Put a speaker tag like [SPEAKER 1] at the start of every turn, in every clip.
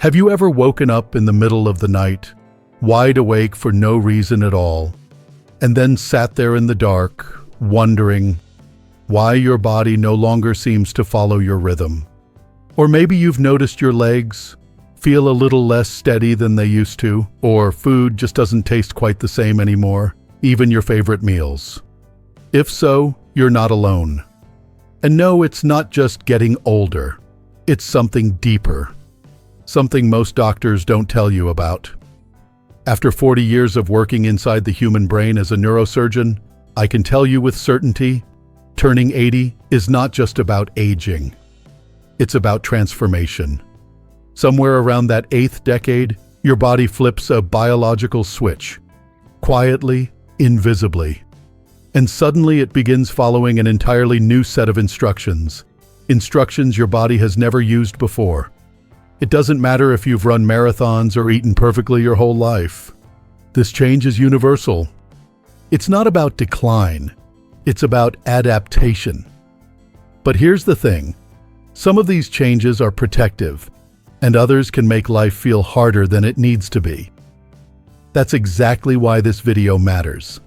[SPEAKER 1] Have you ever woken up in the middle of the night, wide awake for no reason at all, and then sat there in the dark, wondering why your body no longer seems to follow your rhythm? Or maybe you've noticed your legs feel a little less steady than they used to, or food just doesn't taste quite the same anymore, even your favorite meals. If so, you're not alone. And no, it's not just getting older. It's something deeper. Something most doctors don't tell you about. After 40 years of working inside the human brain as a neurosurgeon, I can tell you with certainty, turning 80 is not just about aging. It's about transformation. Somewhere around that 8th decade, your body flips a biological switch, quietly, invisibly. And suddenly it begins following an entirely new set of instructions your body has never used before. It doesn't matter if you've run marathons or eaten perfectly your whole life. This change is universal. It's not about decline. It's about adaptation. But here's the thing. Some of these changes are protective, and others can make life feel harder than it needs to be. That's exactly why this video matters.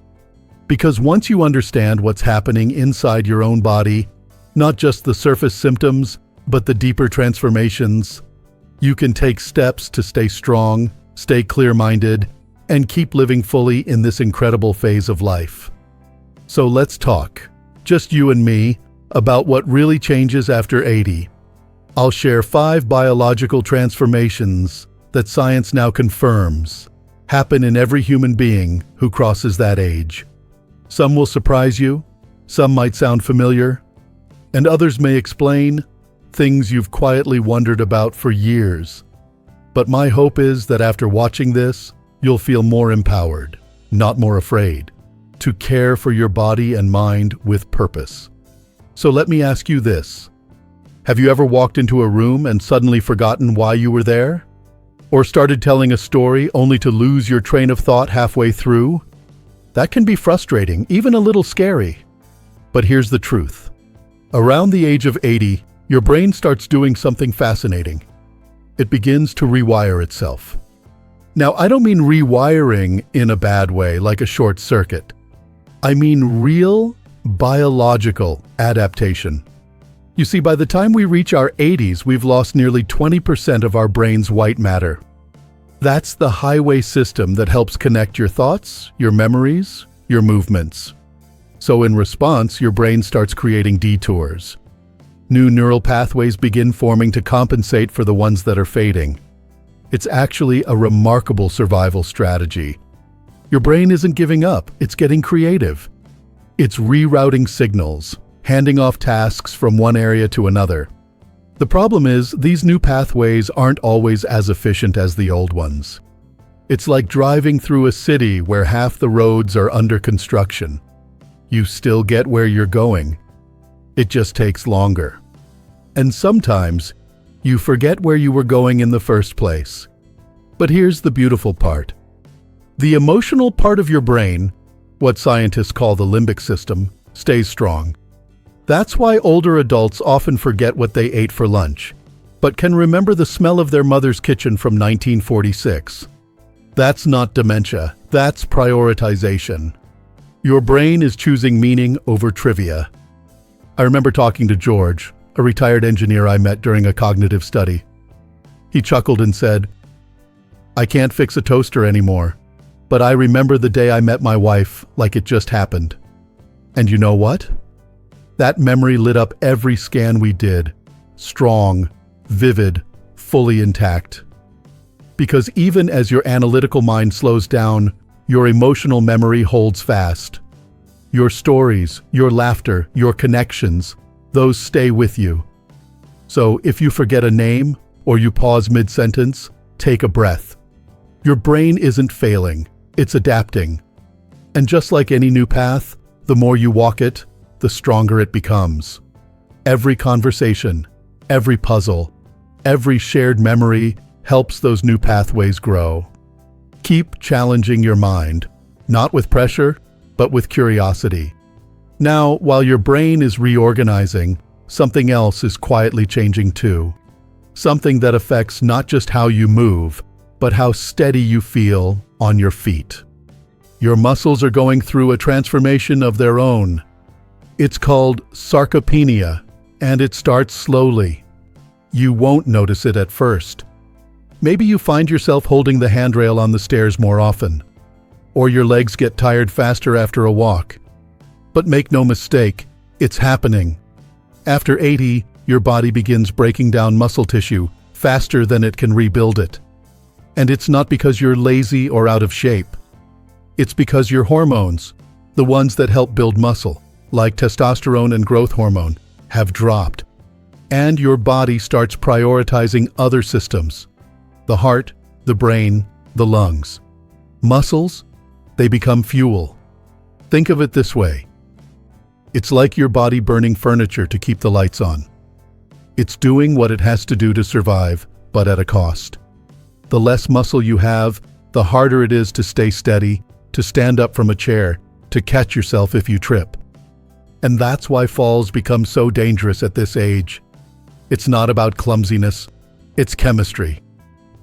[SPEAKER 1] Because once you understand what's happening inside your own body, not just the surface symptoms, but the deeper transformations, you can take steps to stay strong, stay clear-minded, and keep living fully in this incredible phase of life. So let's talk, just you and me, about what really changes after 80. I'll share 5 biological transformations that science now confirms happen in every human being who crosses that age. Some will surprise you, some might sound familiar, and others may explain things you've quietly wondered about for years. But my hope is that after watching this, you'll feel more empowered, not more afraid, to care for your body and mind with purpose. So let me ask you this. Have you ever walked into a room and suddenly forgotten why you were there? Or started telling a story only to lose your train of thought halfway through? That can be frustrating, even a little scary. But here's the truth. Around the age of 80, your brain starts doing something fascinating. It begins to rewire itself. Now, I don't mean rewiring in a bad way, like a short circuit. I mean real, biological adaptation. You see, by the time we reach our 80s, we've lost nearly 20% of our brain's white matter. That's the highway system that helps connect your thoughts, your memories, your movements. So in response, your brain starts creating detours. New neural pathways begin forming to compensate for the ones that are fading. It's actually a remarkable survival strategy. Your brain isn't giving up, it's getting creative. It's rerouting signals, handing off tasks from one area to another. The problem is, these new pathways aren't always as efficient as the old ones. It's like driving through a city where half the roads are under construction. You still get where you're going. It just takes longer. And sometimes, you forget where you were going in the first place. But here's the beautiful part. The emotional part of your brain, what scientists call the limbic system, stays strong. That's why older adults often forget what they ate for lunch, but can remember the smell of their mother's kitchen from 1946. That's not dementia, that's prioritization. Your brain is choosing meaning over trivia. I remember talking to George, a retired engineer I met during a cognitive study. He chuckled and said, "I can't fix a toaster anymore, but I remember the day I met my wife like it just happened." And you know what? That memory lit up every scan we did. Strong, vivid, fully intact. Because even as your analytical mind slows down, your emotional memory holds fast. Your stories, your laughter, your connections, those stay with you. So if you forget a name or you pause mid-sentence, take a breath. Your brain isn't failing, it's adapting. And just like any new path, the more you walk it, the stronger it becomes. Every conversation, every puzzle, every shared memory helps those new pathways grow. Keep challenging your mind, not with pressure, but with curiosity. Now, while your brain is reorganizing, something else is quietly changing too. something that affects not just how you move, but how steady you feel on your feet. Your muscles are going through a transformation of their own. It's called sarcopenia, and it starts slowly. You won't notice it at first. Maybe you find yourself holding the handrail on the stairs more often, or your legs get tired faster after a walk. But make no mistake, it's happening. After 80, your body begins breaking down muscle tissue faster than it can rebuild it. And it's not because you're lazy or out of shape. It's because your hormones, the ones that help build muscle, like testosterone and growth hormone, have dropped. And your body starts prioritizing other systems: the heart, the brain, the lungs. Muscles, they become fuel. Think of it this way. It's like your body burning furniture to keep the lights on. It's doing what it has to do to survive, but at a cost. The less muscle you have, the harder it is to stay steady, to stand up from a chair, to catch yourself if you trip. And that's why falls become so dangerous at this age. It's not about clumsiness, it's chemistry.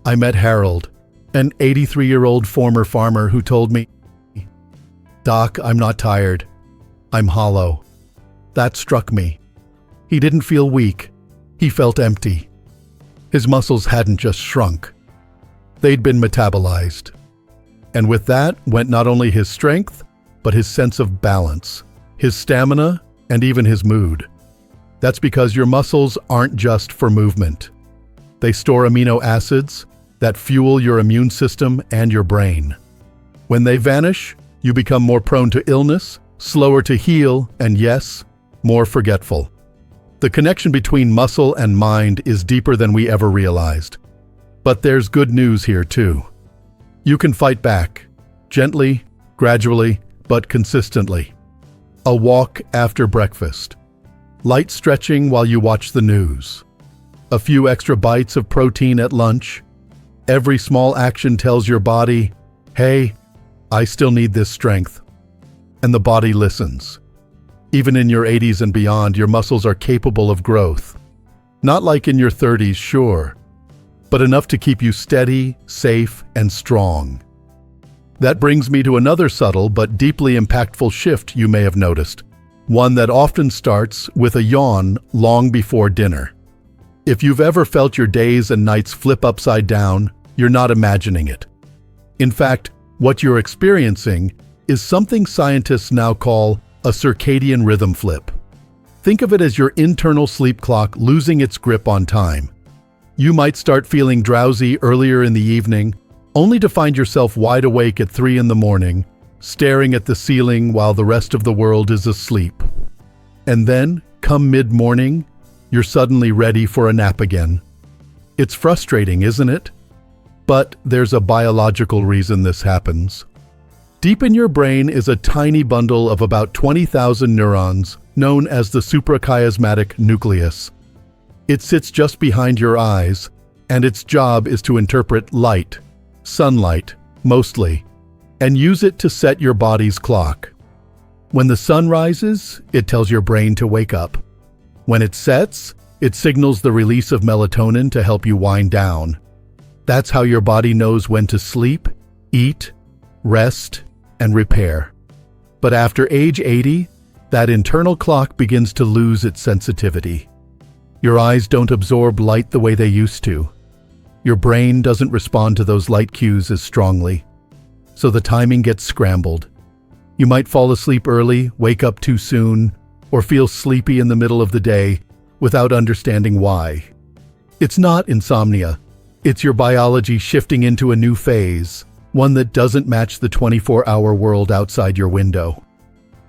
[SPEAKER 1] I met Harold, an 83-year-old former farmer who told me, "Doc, I'm not tired. I'm hollow." That struck me. He didn't feel weak. He felt empty. His muscles hadn't just shrunk. They'd been metabolized. And with that went not only his strength, but his sense of balance, his stamina, and even his mood. That's because your muscles aren't just for movement. They store amino acids that fuel your immune system and your brain. When they vanish, you become more prone to illness, slower to heal, and yes, more forgetful. The connection between muscle and mind is deeper than we ever realized. But there's good news here too. You can fight back, gently, gradually, but consistently. A walk after breakfast. Light stretching while you watch the news. A few extra bites of protein at lunch. Every small action tells your body, "Hey, I still need this strength." And the body listens. Even in your 80s and beyond, your muscles are capable of growth. Not like in your 30s, sure, but enough to keep you steady, safe, and strong. That brings me to another subtle but deeply impactful shift you may have noticed, one that often starts with a yawn long before dinner. If you've ever felt your days and nights flip upside down, you're not imagining it. In fact, what you're experiencing is something scientists now call a circadian rhythm flip. Think of it as your internal sleep clock losing its grip on time. You might start feeling drowsy earlier in the evening, only to find yourself wide awake at 3 in the morning, staring at the ceiling while the rest of the world is asleep. And then, come mid-morning, you're suddenly ready for a nap again. It's frustrating, isn't it? But there's a biological reason this happens. Deep in your brain is a tiny bundle of about 20,000 neurons, known as the suprachiasmatic nucleus. It sits just behind your eyes, and its job is to interpret light, sunlight, mostly, and use it to set your body's clock. When the sun rises, it tells your brain to wake up. When it sets, it signals the release of melatonin to help you wind down. That's how your body knows when to sleep, eat, rest, and repair. But after age 80, that internal clock begins to lose its sensitivity. Your eyes don't absorb light the way they used to. Your brain doesn't respond to those light cues as strongly. So the timing gets scrambled. You might fall asleep early, wake up too soon, or feel sleepy in the middle of the day without understanding why. It's not insomnia. It's your biology shifting into a new phase, one that doesn't match the 24-hour world outside your window.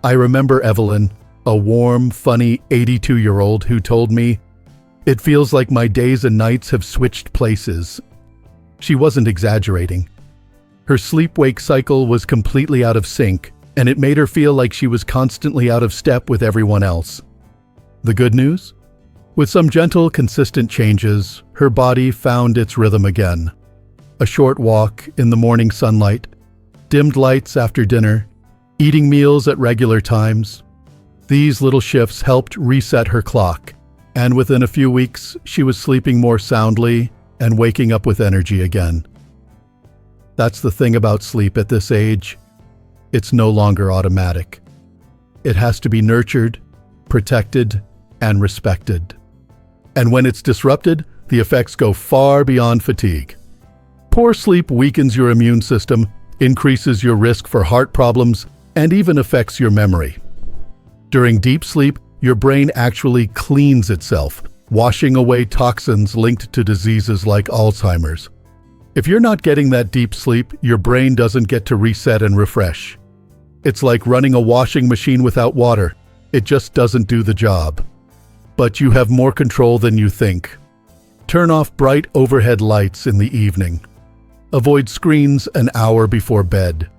[SPEAKER 1] I remember Evelyn, a warm, funny 82-year-old who told me, "It feels like my days and nights have switched places." She wasn't exaggerating. Her sleep-wake cycle was completely out of sync, and it made her feel like she was constantly out of step with everyone else. The good news? With some gentle, consistent changes, her body found its rhythm again. A short walk in the morning sunlight, dimmed lights after dinner, eating meals at regular times. These little shifts helped reset her clock, And within a few weeks, she was sleeping more soundly and waking up with energy again. That's the thing about sleep at this age. It's no longer automatic. It has to be nurtured, protected, and respected. And when it's disrupted, the effects go far beyond fatigue. Poor sleep weakens your immune system, increases your risk for heart problems, and even affects your memory. During deep sleep, your brain actually cleans itself, washing away toxins linked to diseases like Alzheimer's. If you're not getting that deep sleep, your brain doesn't get to reset and refresh. It's like running a washing machine without water. It just doesn't do the job. But you have more control than you think. Turn off bright overhead lights in the evening. Avoid screens an hour before bed.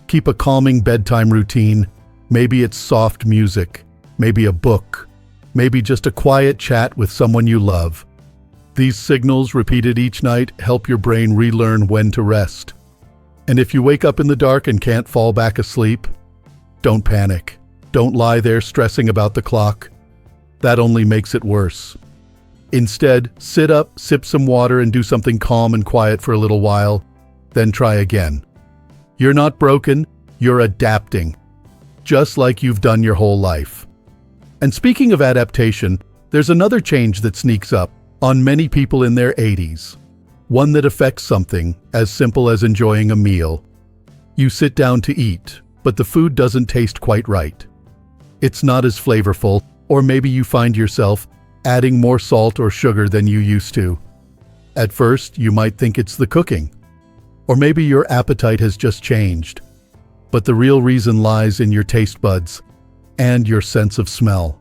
[SPEAKER 1] Keep a calming bedtime routine. Maybe it's soft music, maybe a book, maybe just a quiet chat with someone you love. These signals, repeated each night, help your brain relearn when to rest. And if you wake up in the dark and can't fall back asleep, don't panic. Don't lie there stressing about the clock. That only makes it worse. Instead, sit up, sip some water, and do something calm and quiet for a little while, then try again. You're not broken, you're adapting, just like you've done your whole life. And speaking of adaptation, there's another change that sneaks up on many people in their 80s. One that affects something as simple as enjoying a meal. You sit down to eat, but the food doesn't taste quite right. It's not as flavorful, or maybe you find yourself adding more salt or sugar than you used to. At first, you might think it's the cooking, or maybe your appetite has just changed. But the real reason lies in your taste buds and your sense of smell.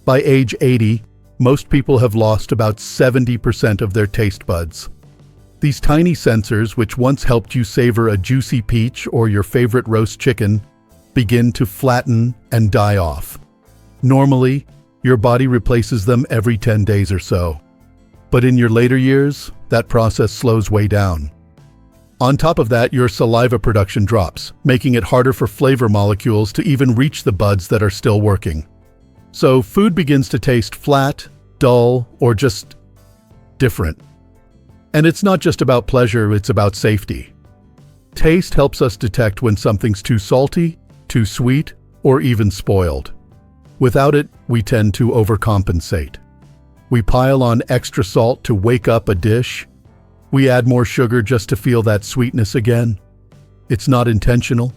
[SPEAKER 1] By age 80, most people have lost about 70% of their taste buds. These tiny sensors, which once helped you savor a juicy peach or your favorite roast chicken, begin to flatten and die off. Normally, your body replaces them every 10 days or so. But in your later years, that process slows way down. On top of that, your saliva production drops, making it harder for flavor molecules to even reach the buds that are still working. So food begins to taste flat, dull, or just different. And it's not just about pleasure, it's about safety. Taste helps us detect when something's too salty, too sweet, or even spoiled. Without it, we tend to overcompensate. We pile on extra salt to wake up a dish. We add more sugar just to feel that sweetness again. It's not intentional,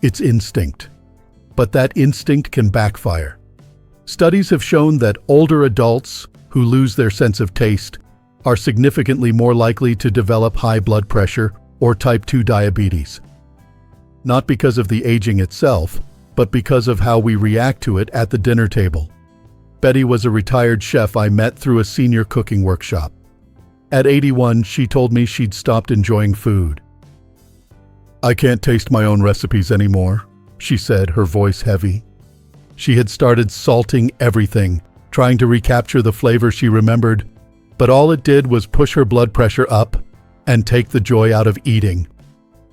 [SPEAKER 1] it's instinct. But that instinct can backfire. Studies have shown that older adults who lose their sense of taste are significantly more likely to develop high blood pressure or type 2 diabetes. Not because of the aging itself, but because of how we react to it at the dinner table. Betty was a retired chef I met through a senior cooking workshop. At 81, she told me she'd stopped enjoying food. "I can't taste my own recipes anymore," she said, her voice heavy. She had started salting everything, trying to recapture the flavor she remembered, but all it did was push her blood pressure up and take the joy out of eating.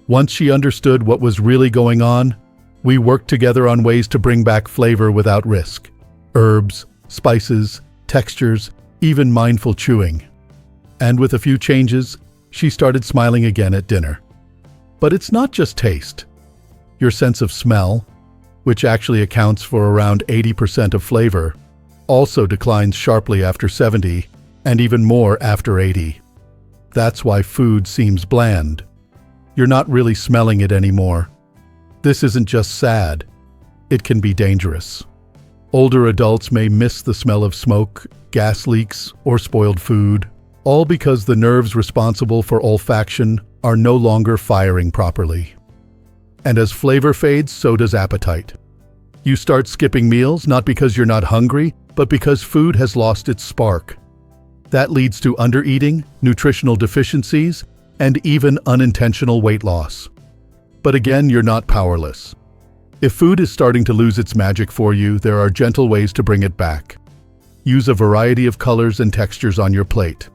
[SPEAKER 1] Once she understood what was really going on, we worked together on ways to bring back flavor without risk. Herbs, spices, textures, even mindful chewing. And with a few changes, she started smiling again at dinner. But it's not just taste. Your sense of smell, which actually accounts for around 80% of flavor, also declines sharply after 70 and even more after 80. That's why food seems bland. You're not really smelling it anymore. This isn't just sad. It can be dangerous. Older adults may miss the smell of smoke, gas leaks, or spoiled food, all because the nerves responsible for olfaction are no longer firing properly. And as flavor fades, so does appetite. You start skipping meals not because you're not hungry, but because food has lost its spark. That leads to undereating, nutritional deficiencies, and even unintentional weight loss. But again, you're not powerless. If food is starting to lose its magic for you, there are gentle ways to bring it back. Use a variety of colors and textures on your plate.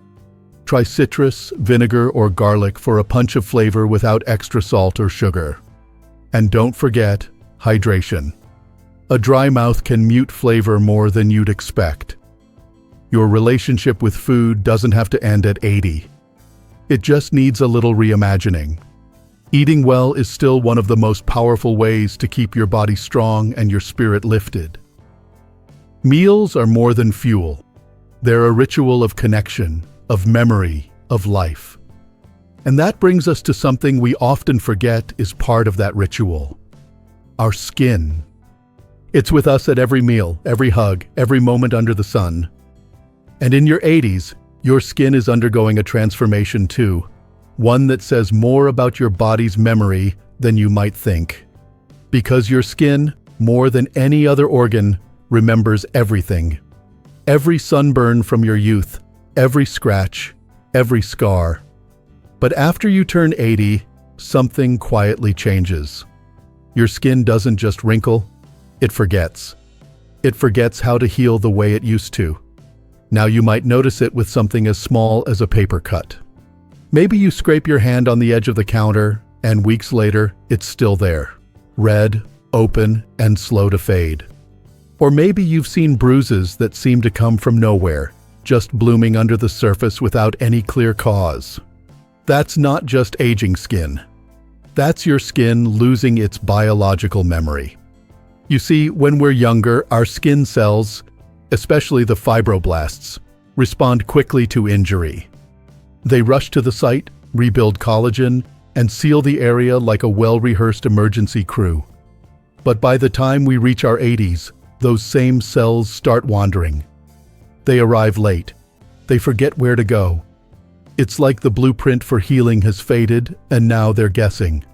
[SPEAKER 1] Try citrus, vinegar, or garlic for a punch of flavor without extra salt or sugar. And don't forget hydration. A dry mouth can mute flavor more than you'd expect. Your relationship with food doesn't have to end at 80. It just needs a little reimagining. Eating well is still one of the most powerful ways to keep your body strong and your spirit lifted. Meals are more than fuel. They're a ritual of connection, of memory, of life. And that brings us to something we often forget is part of that ritual: our skin. It's with us at every meal, every hug, every moment under the sun. And in your 80s, your skin is undergoing a transformation too, one that says more about your body's memory than you might think. Because your skin, more than any other organ, remembers everything. Every sunburn from your youth, every scratch, every scar. But after you turn 80, something quietly changes. Your skin doesn't just wrinkle, it forgets. It forgets how to heal the way it used to. Now you might notice it with something as small as a paper cut. Maybe you scrape your hand on the edge of the counter, and weeks later, it's still there. Red, open, and slow to fade. Or maybe you've seen bruises that seem to come from nowhere, just blooming under the surface without any clear cause. That's not just aging skin. That's your skin losing its biological memory. You see, when we're younger, our skin cells, especially the fibroblasts, respond quickly to injury. They rush to the site, rebuild collagen, and seal the area like a well-rehearsed emergency crew. But by the time we reach our 80s, those same cells start wandering. They arrive late. They forget where to go. It's like the blueprint for healing has faded, and now they're guessing.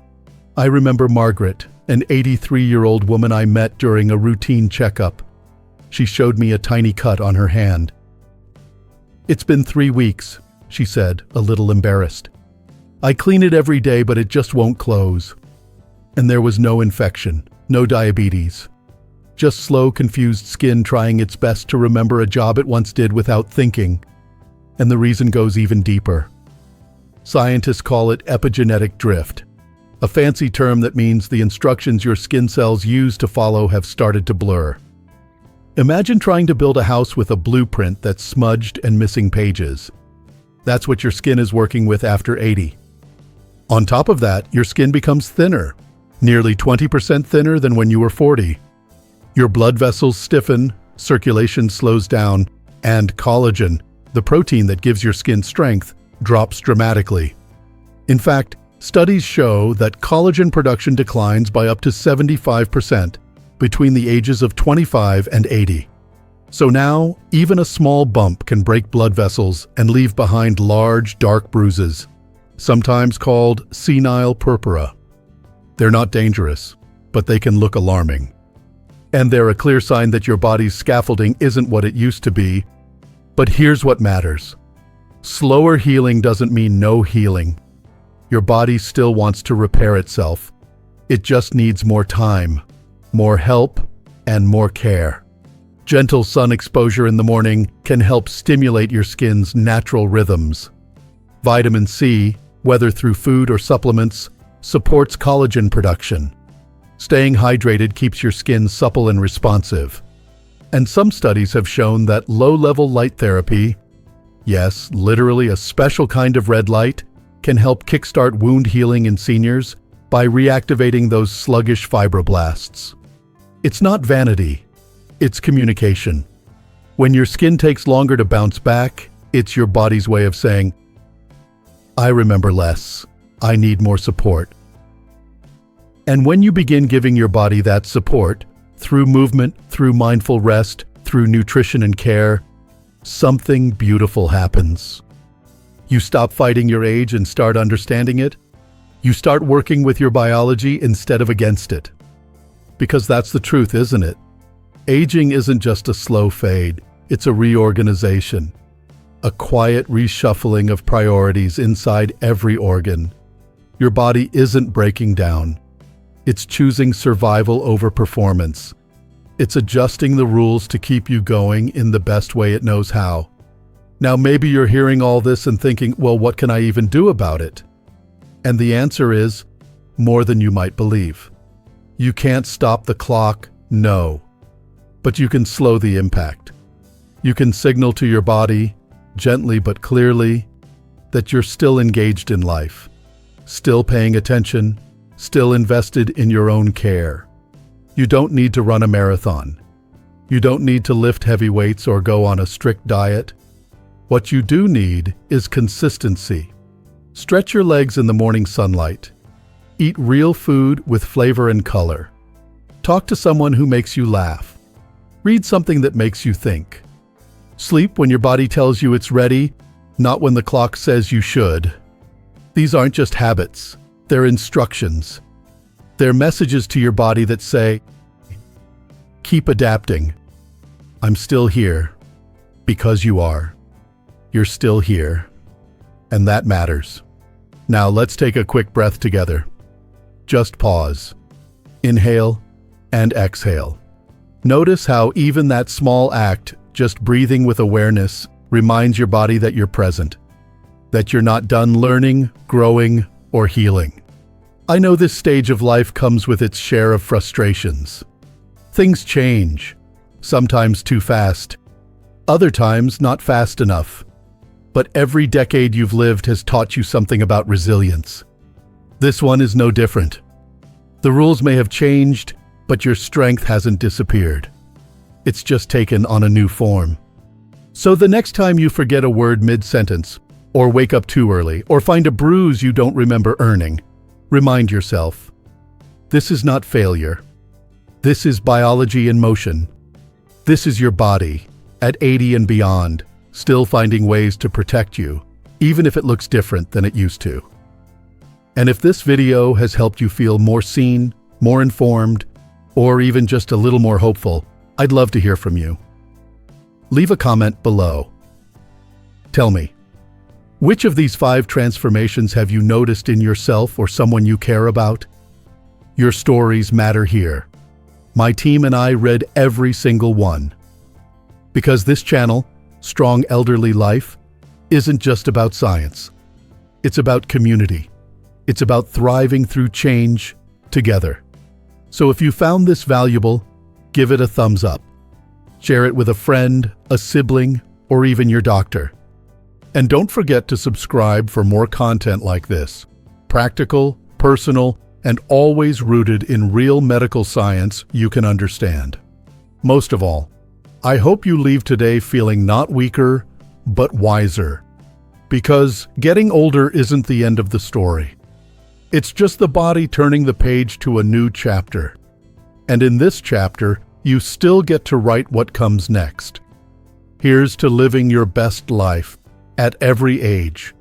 [SPEAKER 1] I remember Margaret, an 83-year-old woman I met during a routine checkup. She showed me a tiny cut on her hand. "It's been 3 weeks," she said, a little embarrassed. "I clean it every day, but it just won't close." And there was no infection, no diabetes. Just slow, confused skin trying its best to remember a job it once did without thinking. And the reason goes even deeper. Scientists call it epigenetic drift, a fancy term that means the instructions your skin cells use to follow have started to blur. Imagine trying to build a house with a blueprint that's smudged and missing pages. That's what your skin is working with after 80. On top of that, your skin becomes thinner, nearly 20% thinner than when you were 40. Your blood vessels stiffen, circulation slows down, and collagen, the protein that gives your skin strength, drops dramatically. In fact, studies show that collagen production declines by up to 75% between the ages of 25 and 80. So now, even a small bump can break blood vessels and leave behind large, dark bruises, sometimes called senile purpura. They're not dangerous, but they can look alarming. And they're a clear sign that your body's scaffolding isn't what it used to be. But here's what matters. Slower healing doesn't mean no healing. Your body still wants to repair itself. It just needs more time, more help, and more care. Gentle sun exposure in the morning can help stimulate your skin's natural rhythms. Vitamin C, whether through food or supplements, supports collagen production. Staying hydrated keeps your skin supple and responsive. And some studies have shown that low-level light therapy, yes, literally a special kind of red light, can help kickstart wound healing in seniors by reactivating those sluggish fibroblasts. It's not vanity, it's communication. When your skin takes longer to bounce back, it's your body's way of saying, "I remember less, I need more support." And when you begin giving your body that support, through movement, through mindful rest, through nutrition and care, something beautiful happens. You stop fighting your age and start understanding it. You start working with your biology instead of against it. Because that's the truth, isn't it? Aging isn't just a slow fade, it's a reorganization. A quiet reshuffling of priorities inside every organ. Your body isn't breaking down. It's choosing survival over performance. It's adjusting the rules to keep you going in the best way it knows how. Now maybe you're hearing all this and thinking, well, what can I even do about it? And the answer is, more than you might believe. You can't stop the clock, no. But you can slow the impact. You can signal to your body, gently but clearly, that you're still engaged in life, still paying attention, still invested in your own care. You don't need to run a marathon. You don't need to lift heavy weights or go on a strict diet. What you do need is consistency. Stretch your legs in the morning sunlight. Eat real food with flavor and color. Talk to someone who makes you laugh. Read something that makes you think. Sleep when your body tells you it's ready, not when the clock says you should. These aren't just habits, they're instructions. They're messages to your body that say, keep adapting. I'm still here. Because you are. You're still here. And that matters. Now let's take a quick breath together. Just pause. Inhale and exhale. Notice how even that small act, just breathing with awareness, reminds your body that you're present, that you're not done learning, growing, or healing. I know this stage of life comes with its share of frustrations. Things change, sometimes too fast, other times not fast enough. But every decade you've lived has taught you something about resilience. This one is no different. The rules may have changed, but your strength hasn't disappeared. It's just taken on a new form. So the next time you forget a word mid-sentence, or wake up too early, or find a bruise you don't remember earning, remind yourself, this is not failure. This is biology in motion. This is your body, at 80 and beyond, still finding ways to protect you, even if it looks different than it used to. And if this video has helped you feel more seen, more informed, or even just a little more hopeful, I'd love to hear from you. Leave a comment below. Tell me, which of these 5 transformations have you noticed in yourself or someone you care about? Your stories matter here. My team and I read every single one. Because this channel, Strong Elderly Life, isn't just about science. It's about community. It's about thriving through change together. So if you found this valuable, give it a thumbs up. Share it with a friend, a sibling, or even your doctor. And don't forget to subscribe for more content like this. Practical, personal, and always rooted in real medical science you can understand. Most of all, I hope you leave today feeling not weaker, but wiser. Because getting older isn't the end of the story. It's just the body turning the page to a new chapter. And in this chapter, you still get to write what comes next. Here's to living your best life at every age.